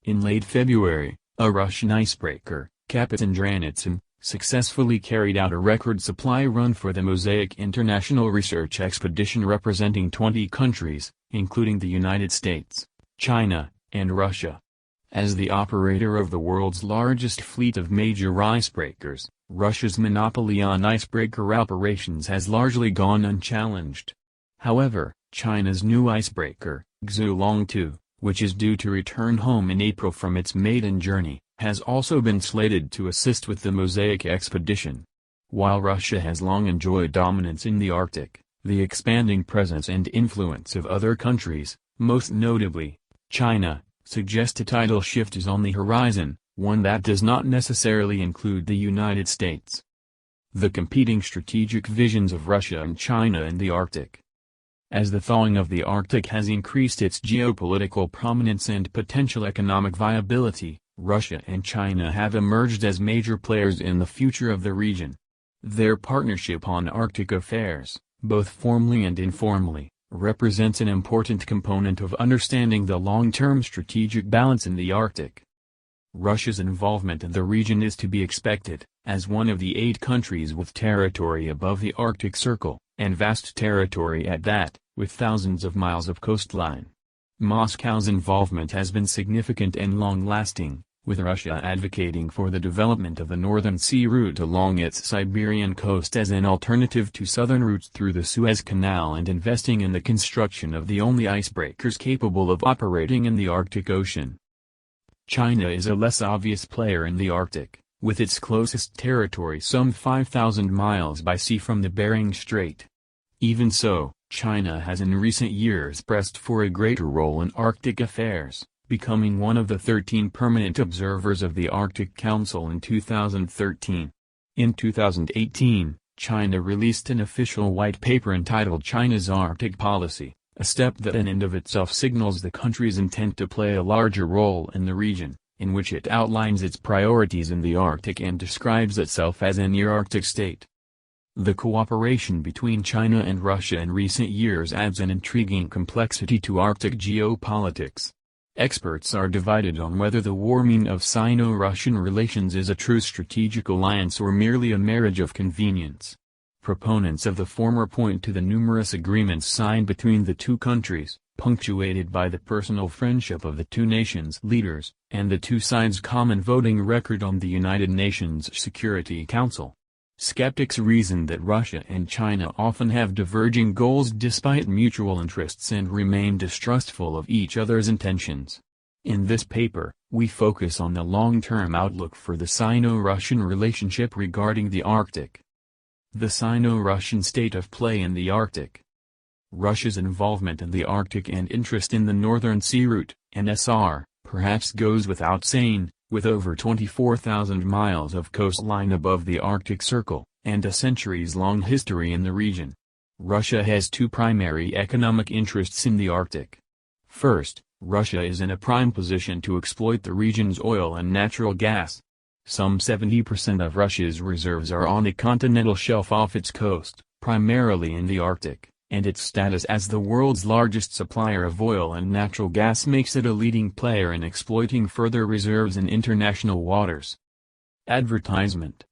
In late February, a Russian icebreaker, Kapitan Dranitsin, successfully carried out a record supply run for the Mosaic International Research Expedition representing 20 countries, including the United States, China, and Russia. As the operator of the world's largest fleet of major icebreakers, Russia's monopoly on icebreaker operations has largely gone unchallenged. However, China's new icebreaker, Xulong-2, which is due to return home in April from its maiden journey, has also been slated to assist with the Mosaic expedition. While Russia has long enjoyed dominance in the Arctic, the expanding presence and influence of other countries, most notably China, suggest a tidal shift is on the horizon, one that does not necessarily include the United States. The competing strategic visions of Russia and China in the Arctic. As the thawing of the Arctic has increased its geopolitical prominence and potential economic viability, Russia and China have emerged as major players in the future of the region. Their partnership on Arctic affairs, both formally and informally, represents an important component of understanding the long-term strategic balance in the Arctic. Russia's involvement in the region is to be expected, as one of the 8 countries with territory above the Arctic Circle, and vast territory at that, with thousands of miles of coastline. Moscow's involvement has been significant and long-lasting, with Russia advocating for the development of the Northern Sea route along its Siberian coast as an alternative to southern routes through the Suez Canal and investing in the construction of the only icebreakers capable of operating in the Arctic Ocean. China is a less obvious player in the Arctic, with its closest territory some 5,000 miles by sea from the Bering Strait. Even so, China has in recent years pressed for a greater role in Arctic affairs, becoming one of the 13 permanent observers of the Arctic Council in 2013. In 2018, China released an official white paper entitled China's Arctic Policy, a step that in and of itself signals the country's intent to play a larger role in the region, in which it outlines its priorities in the Arctic and describes itself as a near-Arctic state. The cooperation between China and Russia in recent years adds an intriguing complexity to Arctic geopolitics. Experts are divided on whether the warming of Sino-Russian relations is a true strategic alliance or merely a marriage of convenience. Proponents of the former point to the numerous agreements signed between the two countries, punctuated by the personal friendship of the two nations' leaders, and the two sides' common voting record on the United Nations Security Council. Skeptics reason that Russia and China often have diverging goals despite mutual interests and remain distrustful of each other's intentions. In this paper, we focus on the long-term outlook for the Sino-Russian relationship regarding the Arctic. The Sino-Russian state of play in the Arctic. Russia's involvement in the Arctic and interest in the Northern Sea Route, NSR, perhaps goes without saying, with over 24,000 miles of coastline above the Arctic Circle, and a centuries-long history in the region. Russia has two primary economic interests in the Arctic. First, Russia is in a prime position to exploit the region's oil and natural gas. Some 70% of Russia's reserves are on the continental shelf off its coast, primarily in the Arctic, and its status as the world's largest supplier of oil and natural gas makes it a leading player in exploiting further reserves in international waters. Advertisement.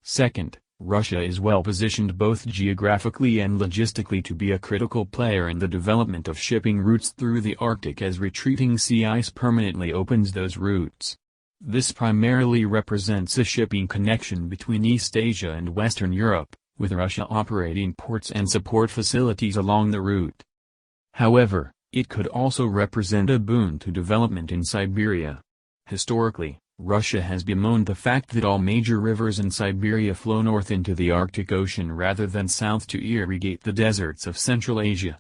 Second, Russia is well positioned both geographically and logistically to be a critical player in the development of shipping routes through the Arctic as retreating sea ice permanently opens those routes. This primarily represents a shipping connection between East Asia and Western Europe, with Russia operating ports and support facilities along the route. However, it could also represent a boon to development in Siberia. Historically, Russia has bemoaned the fact that all major rivers in Siberia flow north into the Arctic Ocean rather than south to irrigate the deserts of Central Asia.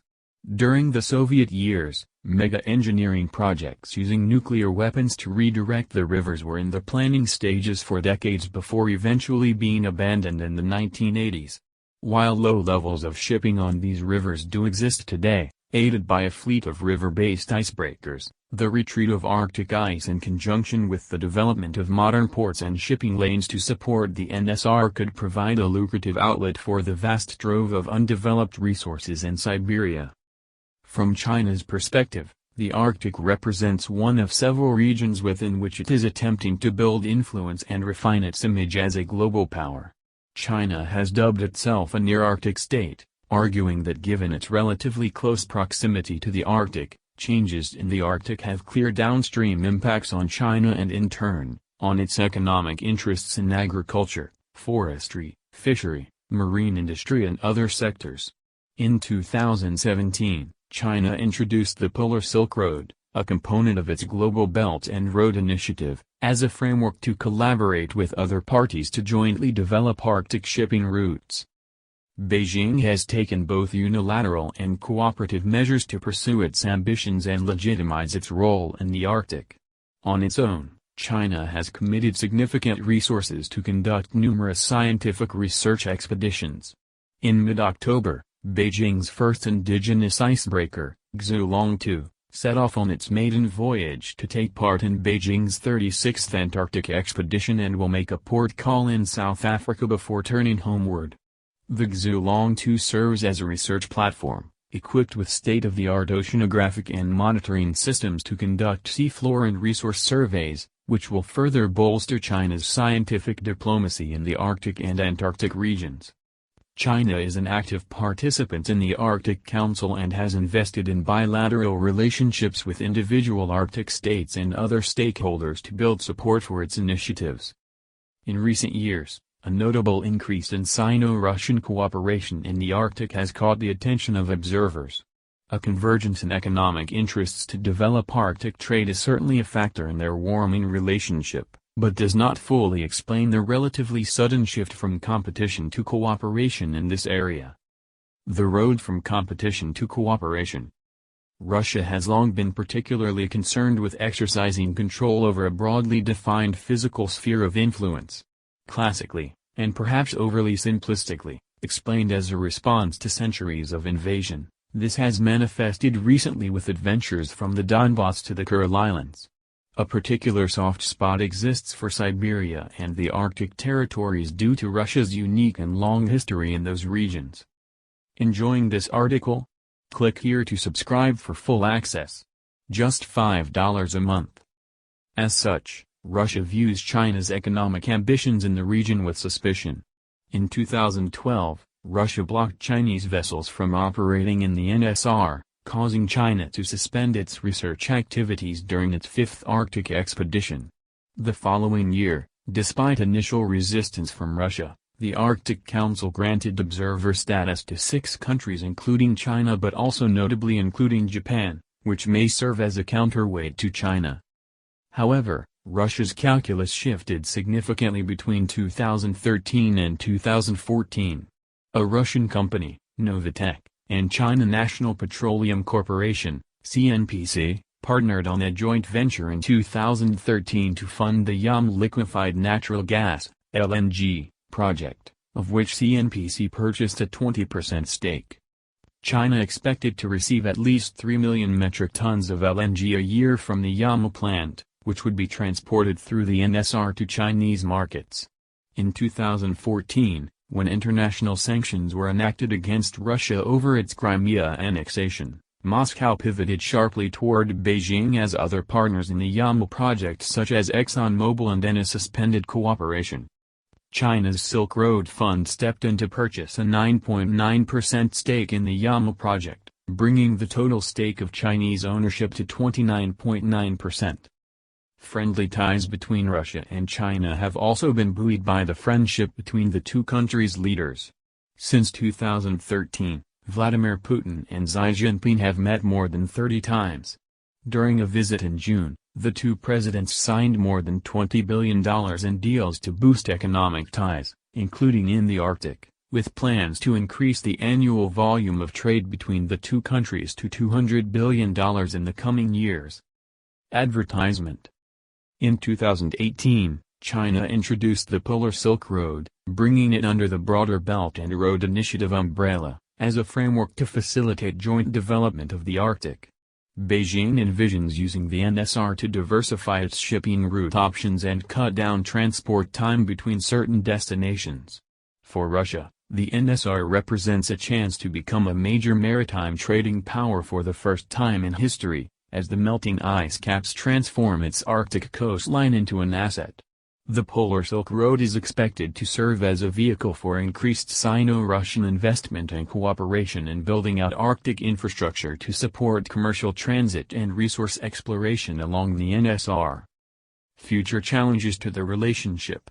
During the Soviet years, mega-engineering projects using nuclear weapons to redirect the rivers were in the planning stages for decades before eventually being abandoned in the 1980s. While low levels of shipping on these rivers do exist today, aided by a fleet of river-based icebreakers, the retreat of Arctic ice in conjunction with the development of modern ports and shipping lanes to support the NSR could provide a lucrative outlet for the vast trove of undeveloped resources in Siberia. From China's perspective, The Arctic represents one of several regions within which it is attempting to build influence and refine its image as a global power. China has dubbed itself a near-Arctic state, arguing that given its relatively close proximity to the Arctic, changes in the Arctic have clear downstream impacts on China and in turn, on its economic interests in agriculture, forestry, fishery, marine industry and other sectors. In 2017, China introduced the Polar Silk Road, a component of its Global Belt and Road Initiative, as a framework to collaborate with other parties to jointly develop Arctic shipping routes. Beijing has taken both unilateral and cooperative measures to pursue its ambitions and legitimize its role in the Arctic. On its own, China has committed significant resources to conduct numerous scientific research expeditions. In mid-October, Beijing's first indigenous icebreaker, Xulong 2, set off on its maiden voyage to take part in Beijing's 36th Antarctic expedition and will make a port call in South Africa before turning homeward. The Xulong 2 serves as a research platform, equipped with state-of-the-art oceanographic and monitoring systems to conduct seafloor and resource surveys, which will further bolster China's scientific diplomacy in the Arctic and Antarctic regions. China is an active participant in the Arctic Council and has invested in bilateral relationships with individual Arctic states and other stakeholders to build support for its initiatives. In recent years, a notable increase in Sino-Russian cooperation in the Arctic has caught the attention of observers. A convergence in economic interests to develop Arctic trade is certainly a factor in their warming relationship, but does not fully explain the relatively sudden shift from competition to cooperation in this area. The road from competition to cooperation. Russia has long been particularly concerned with exercising control over a broadly defined physical sphere of influence. Classically, and perhaps overly simplistically, explained as a response to centuries of invasion, this has manifested recently with adventures from the Donbass to the Kuril Islands. A particular soft spot exists for Siberia and the Arctic territories due to Russia's unique and long history in those regions. Enjoying this article? Click here to subscribe for full access. Just $5 a month. As such, Russia views China's economic ambitions in the region with suspicion. In 2012, Russia blocked Chinese vessels from operating in the NSR, causing China to suspend its research activities during its fifth Arctic expedition. The following year, despite initial resistance from Russia, the Arctic Council granted observer status to 6 countries including China but also notably including Japan, which may serve as a counterweight to China. However, Russia's calculus shifted significantly between 2013 and 2014. A Russian company, Novatek, and China National Petroleum Corporation, CNPC, partnered on a joint venture in 2013 to fund the Yam liquefied natural gas, LNG, project, of which CNPC purchased a 20% stake. China expected to receive at least 3 million metric tons of LNG a year from the Yam plant, which would be transported through the NSR to Chinese markets. In 2014, when international sanctions were enacted against Russia over its Crimea annexation, Moscow pivoted sharply toward Beijing as other partners in the Yam project such as ExxonMobil and Eni suspended cooperation. China's Silk Road Fund stepped in to purchase a 9.9% stake in the Yam project, bringing the total stake of Chinese ownership to 29.9%. Friendly ties between Russia and China have also been buoyed by the friendship between the two countries' leaders. Since 2013, Vladimir Putin and Xi Jinping have met more than 30 times. During a visit in June, the two presidents signed more than $20 billion in deals to boost economic ties, including in the Arctic, with plans to increase the annual volume of trade between the two countries to $200 billion in the coming years. Advertisement. In 2018, China introduced the Polar Silk Road, bringing it under the broader Belt and Road Initiative umbrella, as a framework to facilitate joint development of the Arctic. Beijing envisions using the NSR to diversify its shipping route options and cut down transport time between certain destinations. For Russia, the NSR represents a chance to become a major maritime trading power for the first time in history, as the melting ice caps transform its Arctic coastline into an asset. The Polar Silk Road is expected to serve as a vehicle for increased Sino-Russian investment and cooperation in building out Arctic infrastructure to support commercial transit and resource exploration along the NSR. Future challenges to the relationship.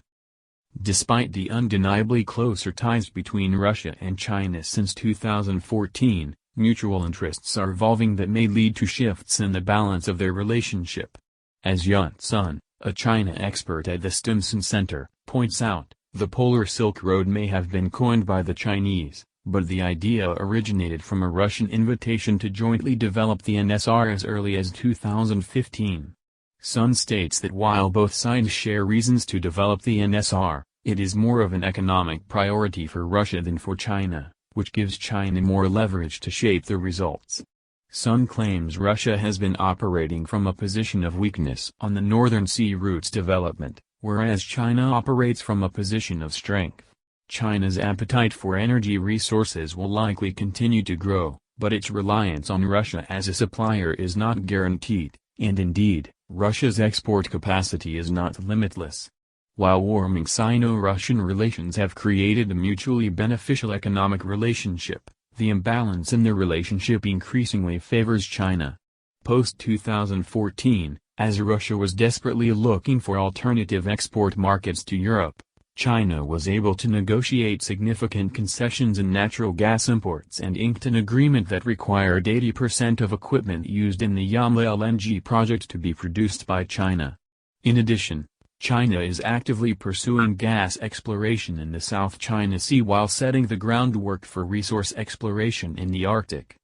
Despite the undeniably closer ties between Russia and China since 2014, mutual interests are evolving that may lead to shifts in the balance of their relationship. As Yun Sun, a China expert at the Stimson Center, points out, the Polar Silk Road may have been coined by the Chinese, but the idea originated from a Russian invitation to jointly develop the NSR as early as 2015. Sun states that while both sides share reasons to develop the NSR, it is more of an economic priority for Russia than for China, which gives China more leverage to shape the results. Sun claims Russia has been operating from a position of weakness on the Northern Sea route's development, whereas China operates from a position of strength. China's appetite for energy resources will likely continue to grow, but its reliance on Russia as a supplier is not guaranteed, and indeed, Russia's export capacity is not limitless. While warming Sino-Russian relations have created a mutually beneficial economic relationship, the imbalance in the relationship increasingly favors China. Post-2014, as Russia was desperately looking for alternative export markets to Europe, China was able to negotiate significant concessions in natural gas imports and inked an agreement that required 80% of equipment used in the Yamla LNG project to be produced by China. In addition, China is actively pursuing gas exploration in the South China Sea while setting the groundwork for resource exploration in the Arctic.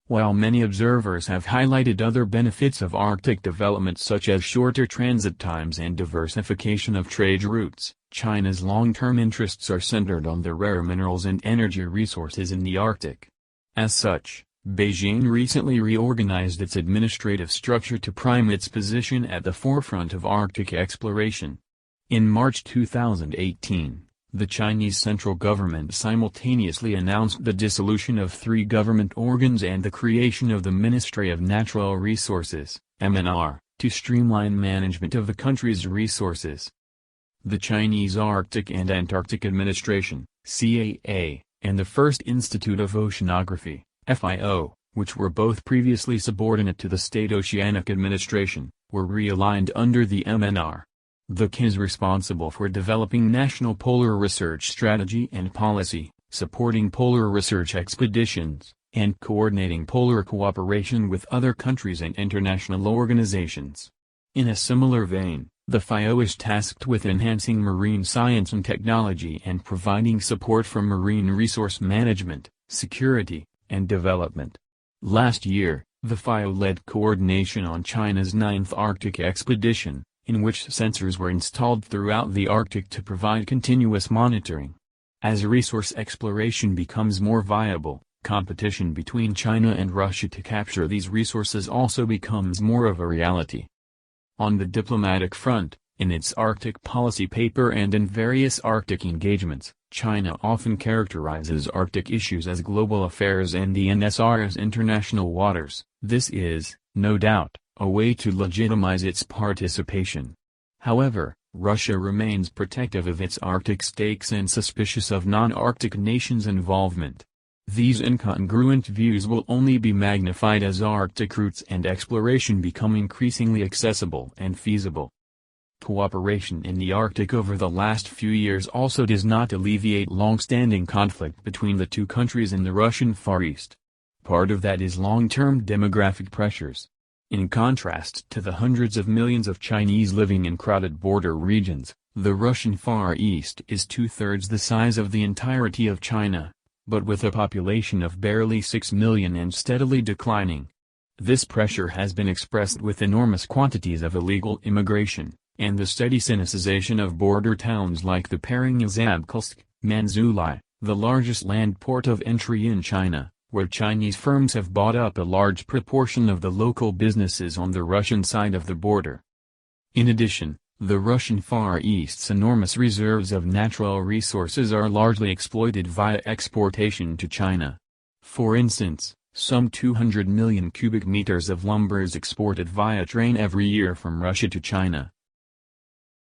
While many observers have highlighted other benefits of Arctic development such as shorter transit times and diversification of trade routes, China's long-term interests are centered on the rare minerals and energy resources in the Arctic. As such, Beijing recently reorganized its administrative structure to prime its position at the forefront of Arctic exploration. In March 2018, the Chinese central government simultaneously announced the dissolution of 3 government organs and the creation of the Ministry of Natural Resources, MNR, to streamline management of the country's resources. The Chinese Arctic and Antarctic Administration, CAA, and the First Institute of Oceanography, FIO, which were both previously subordinate to the State Oceanic Administration, were realigned under the MNR. The CAA is responsible for developing national polar research strategy and policy, supporting polar research expeditions, and coordinating polar cooperation with other countries and international organizations. In a similar vein, the FIO is tasked with enhancing marine science and technology and providing support for marine resource management, security, and development. Last year, the FIO led coordination on China's 9th Arctic expedition, in which sensors were installed throughout the Arctic to provide continuous monitoring. As resource exploration becomes more viable, competition between China and Russia to capture these resources also becomes more of a reality. On the diplomatic front, in its Arctic policy paper and in various Arctic engagements, China often characterizes Arctic issues as global affairs and the NSR as international waters. This is, no doubt, a way to legitimize its participation. However, Russia remains protective of its Arctic stakes and suspicious of non-Arctic nations' involvement. These incongruent views will only be magnified as Arctic routes and exploration become increasingly accessible and feasible. Cooperation in the Arctic over the last few years also does not alleviate long-standing conflict between the two countries in the Russian Far East. Part of that is long-term demographic pressures. In contrast to the hundreds of millions of Chinese living in crowded border regions, the Russian Far East is 2/3 the size of the entirety of China, but with a population of barely 6 million and steadily declining. This pressure has been expressed with enormous quantities of illegal immigration, and the steady sinicization of border towns like the Pereng-Zabkulsk, Manzhouli, the largest land port of entry in China, where Chinese firms have bought up a large proportion of the local businesses on the Russian side of the border. In addition, the Russian Far East's enormous reserves of natural resources are largely exploited via exportation to China. For instance, Some 200 million cubic meters of lumber is exported via train every year from Russia to China.